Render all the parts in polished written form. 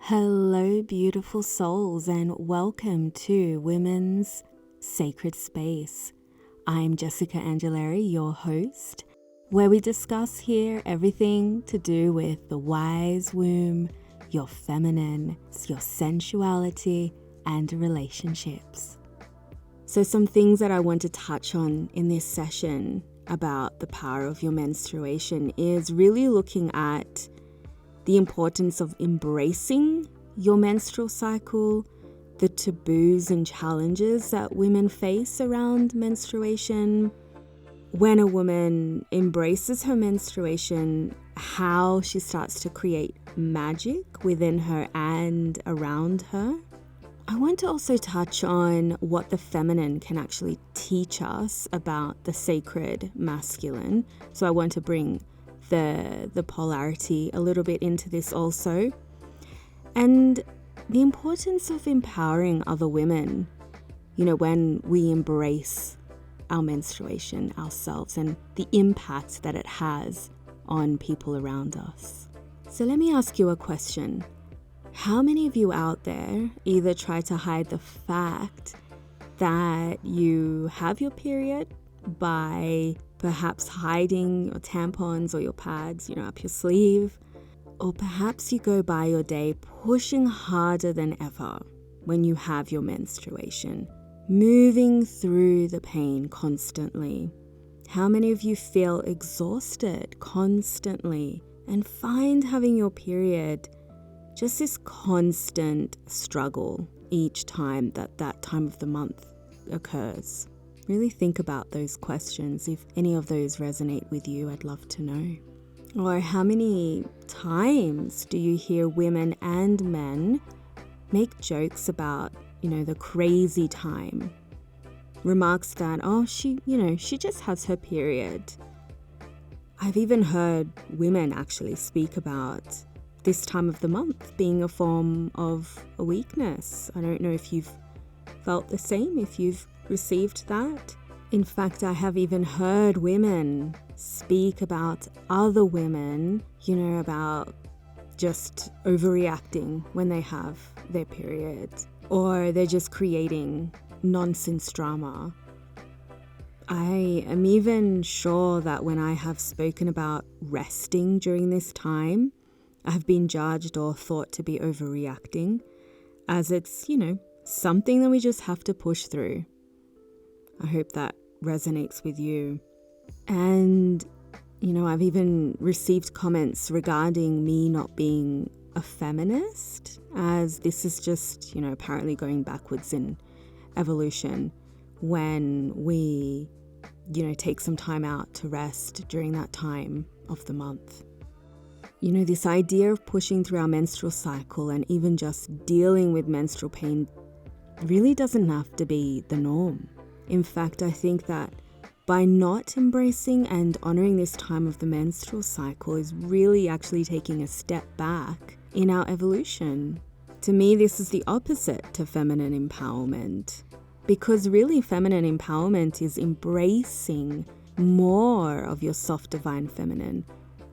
Hello, beautiful souls, and welcome to Women's Sacred Space. I'm Jessica Angeleri, your host, where we discuss here everything to do with the wise womb, your feminine, your sensuality, and relationships. So some things that I want to touch on in this session about the power of your menstruation is really looking at the importance of embracing your menstrual cycle, the taboos and challenges that women face around menstruation. When a woman embraces her menstruation, how she starts to create magic within her and around her. I want to also touch on what the feminine can actually teach us about the sacred masculine. So I want to bring the polarity a little bit into this also. And the importance of empowering other women, when we embrace our menstruation ourselves and the impact that it has on people around us. So let me ask you a question. How many of you out there either try to hide the fact that you have your period by perhaps hiding your tampons or your pads, up your sleeve, or perhaps you go by your day pushing harder than ever when you have your menstruation, moving through the pain constantly? How many of you feel exhausted constantly and find having your period just this constant struggle each time that time of the month occurs? Really think about those questions. If any of those resonate with you, I'd love to know. Or how many times do you hear women and men make jokes about, the crazy time? Remarks that, she just has her period. I've even heard women actually speak about this time of the month being a form of a weakness. I don't know if you've felt the same, if you've received that. In fact, I have even heard women speak about other women, about just overreacting when they have their period, or they're just creating nonsense drama. I am even sure that when I have spoken about resting during this time, I have been judged or thought to be overreacting, as it's, something that we just have to push through. I hope that resonates with you. And, I've even received comments regarding me not being a feminist, as this is just, apparently going backwards in evolution when we, take some time out to rest during that time of the month. This idea of pushing through our menstrual cycle and even just dealing with menstrual pain really doesn't have to be the norm. In fact, I think that by not embracing and honoring this time of the menstrual cycle is really actually taking a step back in our evolution. To me, this is the opposite to feminine empowerment, because really feminine empowerment is embracing more of your soft divine feminine,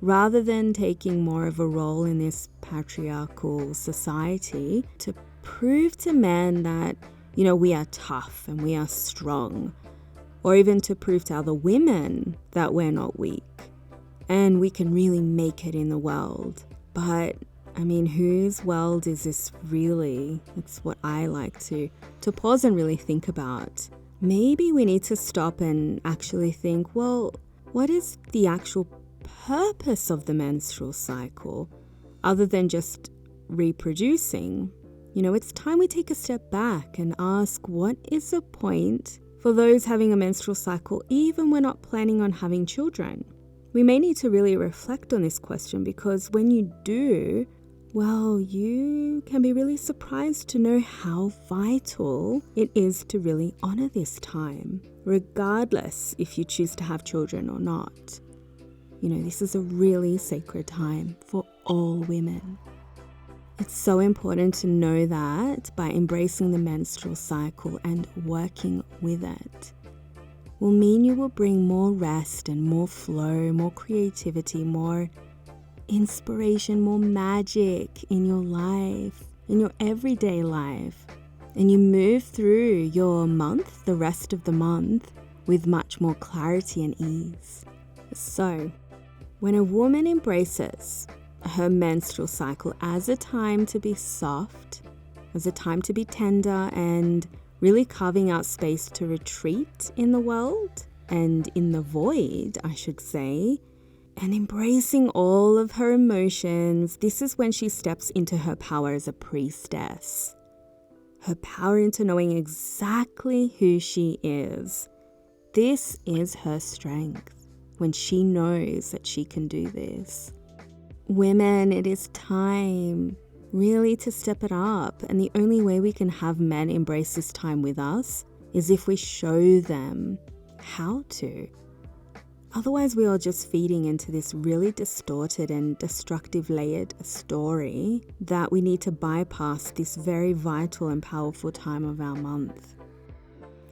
rather than taking more of a role in this patriarchal society to prove to men that, we are tough and we are strong, or even to prove to other women that we're not weak and we can really make it in the world. But whose world is this really? It's what I like to pause and really think about. Maybe we need to stop and actually think, well, what is the actual purpose of the menstrual cycle other than just reproducing? It's time we take a step back and ask, what is the point for those having a menstrual cycle, even we're not planning on having children? We may need to really reflect on this question, because when you do, well, you can be really surprised to know how vital it is to really honor this time, regardless if you choose to have children or not. This is a really sacred time for all women. It's so important to know that by embracing the menstrual cycle and working with it will mean you will bring more rest and more flow, more creativity, more inspiration, more magic in your life, in your everyday life. And you move through your month, the rest of the month, with much more clarity and ease. So, when a woman embraces her menstrual cycle as a time to be soft, as a time to be tender, and really carving out space to retreat in the world and in the void, I should say, and embracing all of her emotions, this is when she steps into her power as a priestess. Her power into knowing exactly who she is. This is her strength, when she knows that she can do this. Women, it is time really to step it up. And the only way we can have men embrace this time with us is if we show them how to. Otherwise, we are just feeding into this really distorted and destructive layered story that we need to bypass this very vital and powerful time of our month.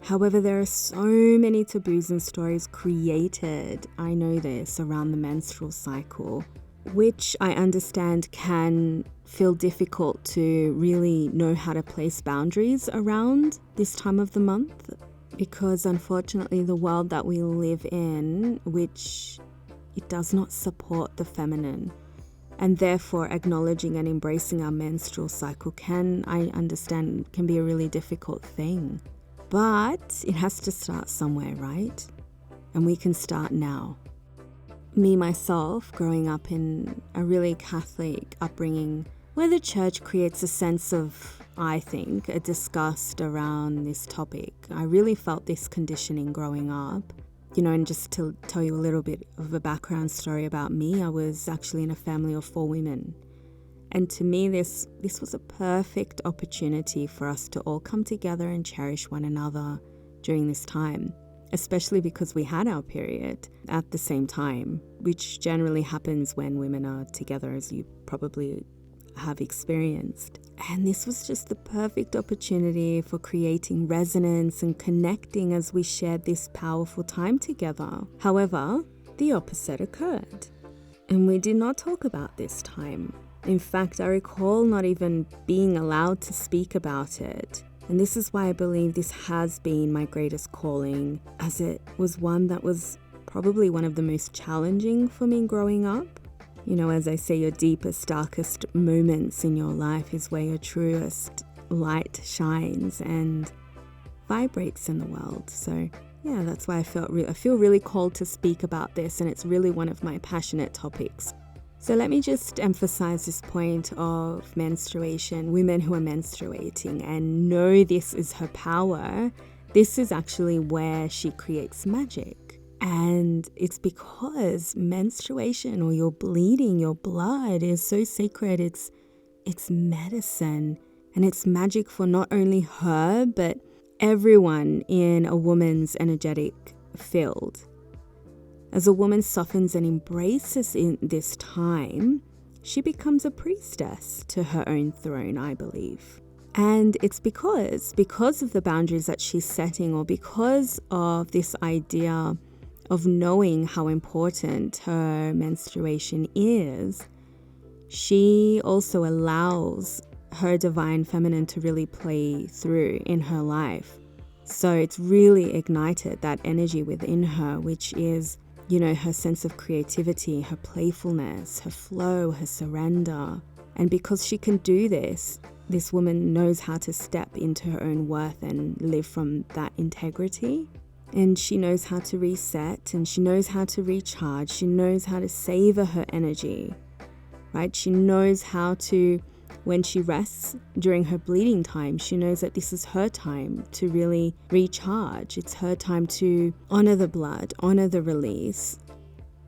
However, there are so many taboos and stories created, I know this, around the menstrual cycle, which I understand can feel difficult to really know how to place boundaries around this time of the month. Because unfortunately the world that we live in, which it does not support the feminine, and therefore acknowledging and embracing our menstrual cycle I understand, can be a really difficult thing. But it has to start somewhere, right? And we can start now. Me, myself, growing up in a really Catholic upbringing, where the church creates a sense of, I think, a disgust around this topic. I really felt this conditioning growing up. And just to tell you a little bit of a background story about me, I was actually in a family of 4 women. And to me, this was a perfect opportunity for us to all come together and cherish one another during this time, especially because we had our period at the same time, which generally happens when women are together, as you probably have experienced. And this was just the perfect opportunity for creating resonance and connecting as we shared this powerful time together. However, the opposite occurred, and we did not talk about this time. In fact, I recall not even being allowed to speak about it. And this is why I believe this has been my greatest calling, as it was one that was probably one of the most challenging for me growing up. As I say, your deepest, darkest moments in your life is where your truest light shines and vibrates in the world. So yeah, that's why I feel really called to speak about this, and it's really one of my passionate topics. So let me just emphasize this point of menstruation, women who are menstruating, and know this is her power. This is actually where she creates magic. And it's because menstruation, or your bleeding, your blood, is so sacred. It's medicine, and it's magic for not only her, but everyone in a woman's energetic field. As a woman softens and embraces in this time, she becomes a priestess to her own throne, I believe. And it's because of the boundaries that she's setting, or because of this idea of knowing how important her menstruation is, she also allows her divine feminine to really play through in her life. So it's really ignited that energy within her, which is, her sense of creativity, her playfulness, her flow, her surrender. And because she can do this woman knows how to step into her own worth and live from that integrity. And she knows how to reset, and she knows how to recharge. She knows how to savor her energy, right? She knows how to, when she rests during her bleeding time, she knows that this is her time to really recharge. It's her time to honor the blood, honor the release,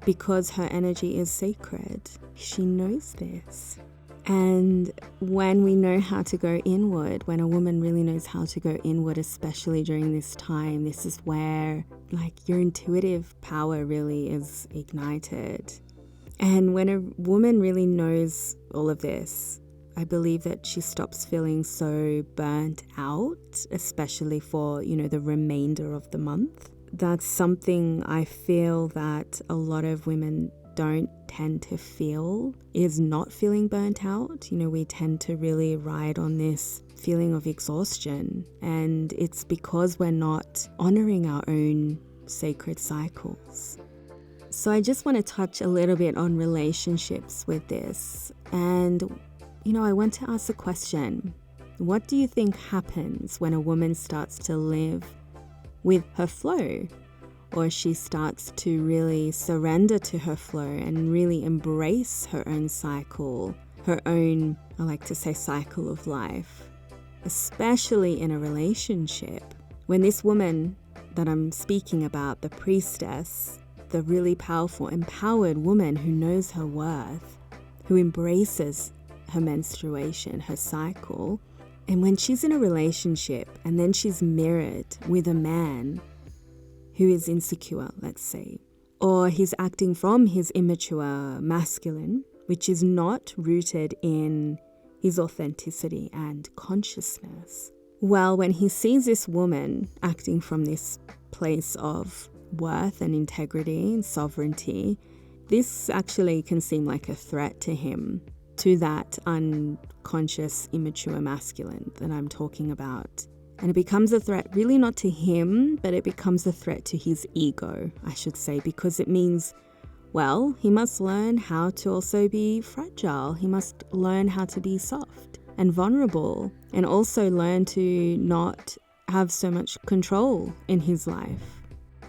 because her energy is sacred. She knows this. And when we know how to go inward, when a woman really knows how to go inward, especially during this time, this is where your intuitive power really is ignited. And when a woman really knows all of this, I believe that she stops feeling so burnt out, especially for, the remainder of the month. That's something I feel that a lot of women don't tend to feel is not feeling burnt out. We tend to really ride on this feeling of exhaustion, and it's because we're not honoring our own sacred cycles. So I just want to touch a little bit on relationships with this. And, I want to ask a question. What do you think happens when a woman starts to live with her flow? Or she starts to really surrender to her flow and really embrace her own cycle, her own, I like to say, cycle of life, especially in a relationship. When this woman that I'm speaking about, the priestess, the really powerful, empowered woman who knows her worth, who embraces her menstruation, her cycle, and when she's in a relationship and then she's mirrored with a man who is insecure, let's say, or he's acting from his immature masculine, which is not rooted in his authenticity and consciousness. Well, when he sees this woman acting from this place of worth and integrity and sovereignty, this actually can seem like a threat to him, to that unconscious, immature masculine that I'm talking about. And it becomes a threat really not to him, but it becomes a threat to his ego, I should say, because it means, well, he must learn how to also be fragile. He must learn how to be soft and vulnerable, and also learn to not have so much control in his life.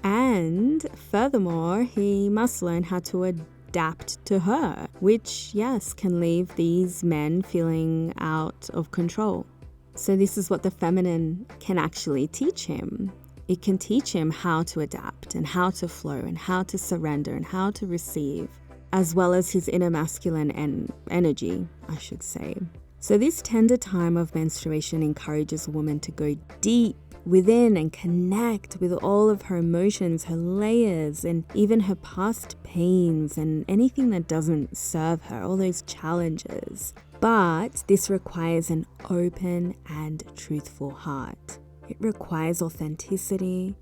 And furthermore, he must learn how to adapt to her, which, yes, can leave these men feeling out of control. So this is what the feminine can actually teach him. It can teach him how to adapt and how to flow and how to surrender and how to receive, as well as his inner masculine and energy, I should say. So this tender time of menstruation encourages a woman to go deep within and connect with all of her emotions, her layers, and even her past pains and anything that doesn't serve her, all those challenges. But this requires an open and truthful heart. It requires authenticity.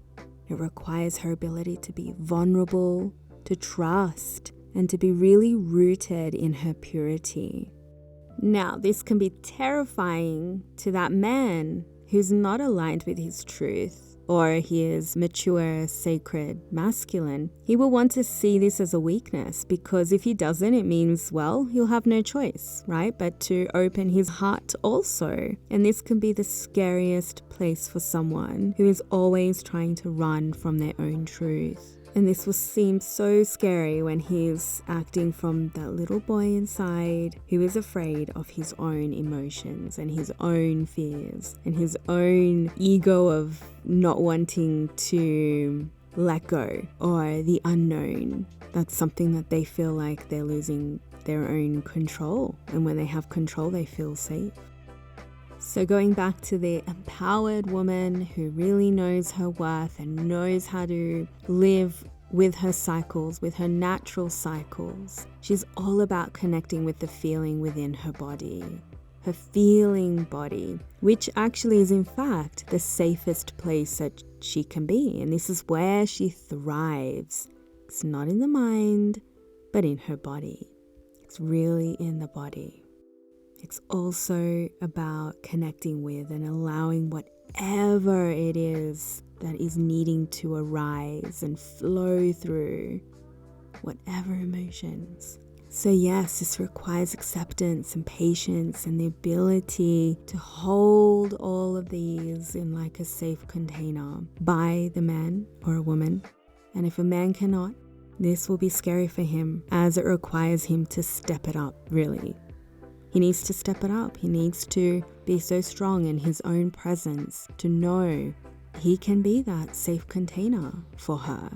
It requires her ability to be vulnerable, to trust, and to be really rooted in her purity. Now, this can be terrifying to that man who's not aligned with his truth or his mature, sacred, masculine. He will want to see this as a weakness, because if he doesn't, it means, well, he'll have no choice, right? But to open his heart also. And this can be the scariest place for someone who is always trying to run from their own truth. And this will seem so scary when he's acting from that little boy inside who is afraid of his own emotions and his own fears and his own ego of not wanting to let go, or the unknown. That's something that they feel like they're losing their own control. And when they have control, they feel safe. So going back to the empowered woman who really knows her worth and knows how to live with her cycles, with her natural cycles. She's all about connecting with the feeling within her body, her feeling body, which actually is in fact the safest place that she can be. And this is where she thrives. It's not in the mind, but in her body. It's really in the body. It's also about connecting with and allowing whatever it is that is needing to arise and flow through, whatever emotions. So yes, this requires acceptance and patience and the ability to hold all of these in like a safe container by the man or a woman. And if a man cannot, this will be scary for him, as it requires him to step it up, really. He needs to step it up. He needs to be so strong in his own presence to know he can be that safe container for her,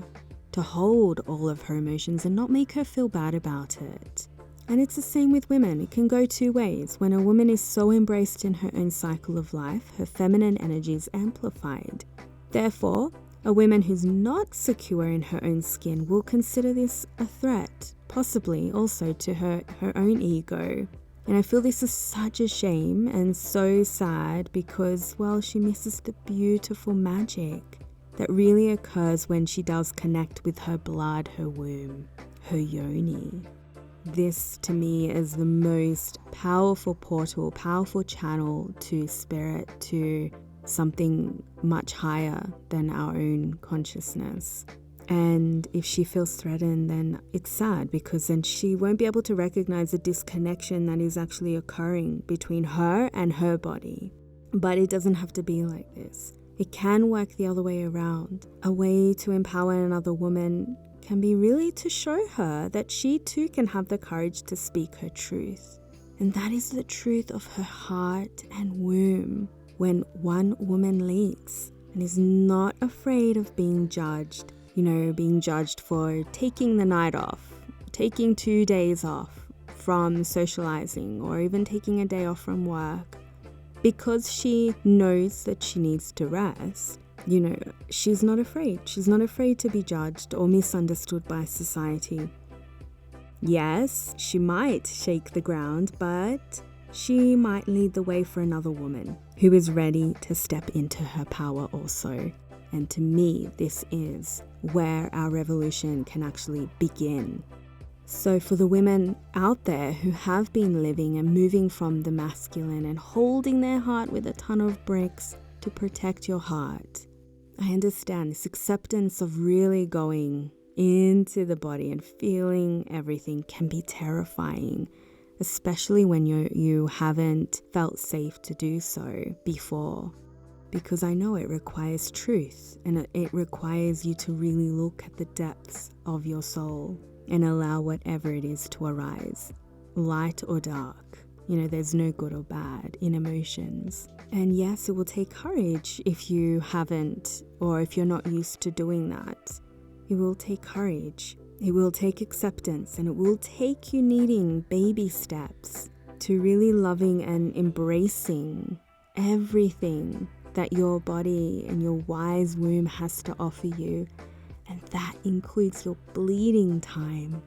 to hold all of her emotions and not make her feel bad about it. And it's the same with women. It can go two ways. When a woman is so embraced in her own cycle of life, her feminine energy is amplified. Therefore, a woman who's not secure in her own skin will consider this a threat, possibly also to her own ego. And I feel this is such a shame and so sad because, well, she misses the beautiful magic that really occurs when she does connect with her blood, her womb. her yoni. This to me is the most powerful portal, powerful channel to spirit, to something much higher than our own consciousness. And if she feels threatened, then it's sad, because then she won't be able to recognize the disconnection that is actually occurring between her and her body. But it doesn't have to be like this. It can work the other way around. A way to empower another woman can be really to show her that she too can have the courage to speak her truth. And that is the truth of her heart and womb when one woman leads and is not afraid of being judged. Being judged for taking the night off, taking 2 days off from socializing, or even taking a day off from work, because she knows that she needs to rest. She's not afraid. She's not afraid to be judged or misunderstood by society. Yes, she might shake the ground, but she might lead the way for another woman who is ready to step into her power also. And to me, this is where our revolution can actually begin. So for the women out there who have been living and moving from the masculine and holding their heart with a ton of bricks to protect your heart, I understand this acceptance of really going into the body and feeling everything can be terrifying, especially when you haven't felt safe to do so before. Because I know it requires truth, and it requires you to really look at the depths of your soul and allow whatever it is to arise, light or dark. There's no good or bad in emotions. And yes, it will take courage if you haven't, or if you're not used to doing that. It will take courage. It will take acceptance, and it will take you needing baby steps to really loving and embracing everything that your body and your wise womb has to offer you. And that includes your bleeding time,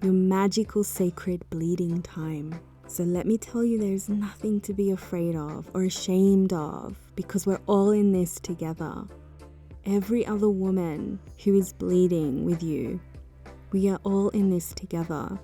your magical sacred bleeding time. So let me tell you, there's nothing to be afraid of or ashamed of, because we're all in this together. Every other woman who is bleeding with you, we are all in this together.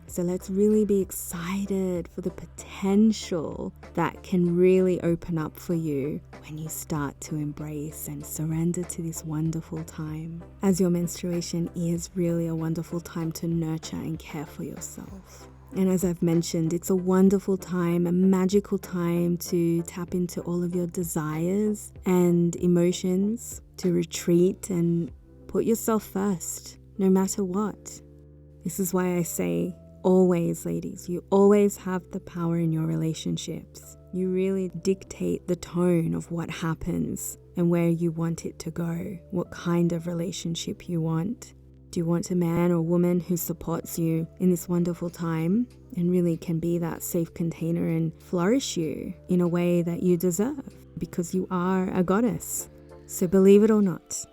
So let's really be excited for the potential that can really open up for you when you start to embrace and surrender to this wonderful time. As your menstruation is really a wonderful time to nurture and care for yourself. And as I've mentioned, it's a wonderful time, a magical time to tap into all of your desires and emotions, to retreat and put yourself first, no matter what. This is why I say, always, ladies, you always have the power in your relationships. You really dictate the tone of what happens and where you want it to go, what kind of relationship you want. Do you want a man or woman who supports you in this wonderful time and really can be that safe container and flourish you in a way that you deserve, because you are a goddess? So believe it or not,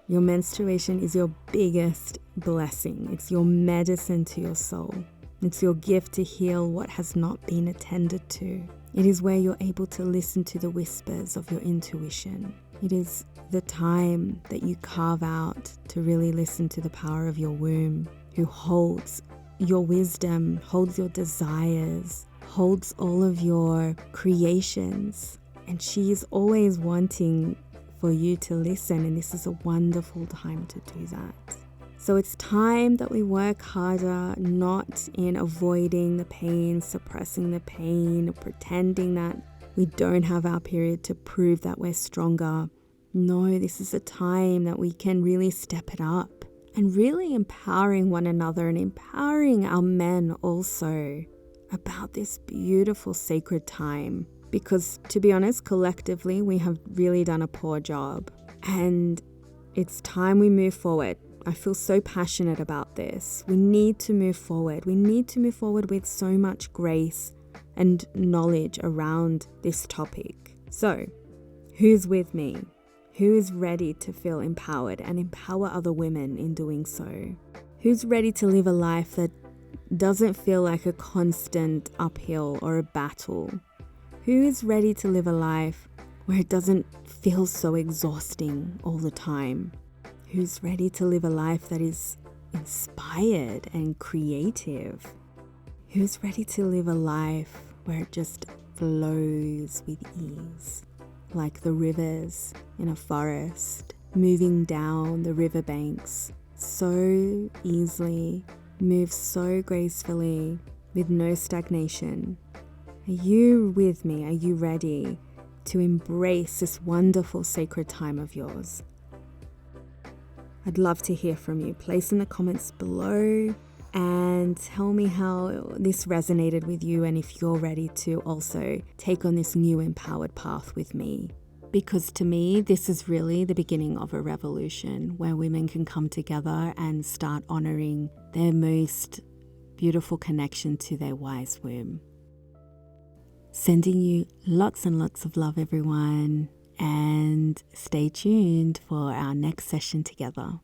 your menstruation is your biggest blessing. It's your medicine to your soul. It's your gift to heal what has not been attended to. It is where you're able to listen to the whispers of your intuition. It is the time that you carve out to really listen to the power of your womb, who holds your wisdom, holds your desires, holds all of your creations. And she is always wanting for you to listen, and this is a wonderful time to do that. So it's time that we work harder, not in avoiding the pain, suppressing the pain, pretending that we don't have our period to prove that we're stronger. No, this is a time that we can really step it up and really empowering one another and empowering our men also about this beautiful sacred time. Because to be honest, collectively, we have really done a poor job, and it's time we move forward. I feel so passionate about this. We need to move forward. We need to move forward with so much grace and knowledge around this topic. So, who's with me? Who is ready to feel empowered and empower other women in doing so? Who's ready to live a life that doesn't feel like a constant uphill or a battle? Who is ready to live a life where it doesn't feel so exhausting all the time? Who's ready to live a life that is inspired and creative? Who's ready to live a life where it just flows with ease, like the rivers in a forest, moving down the riverbanks so easily, move so gracefully with no stagnation? Are you with me? Are you ready to embrace this wonderful sacred time of yours? I'd love to hear from you. Place in the comments below and tell me how this resonated with you and if you're ready to also take on this new empowered path with me. Because to me, this is really the beginning of a revolution where women can come together and start honoring their most beautiful connection to their wise womb. Sending you lots and lots of love, everyone, and stay tuned for our next session together.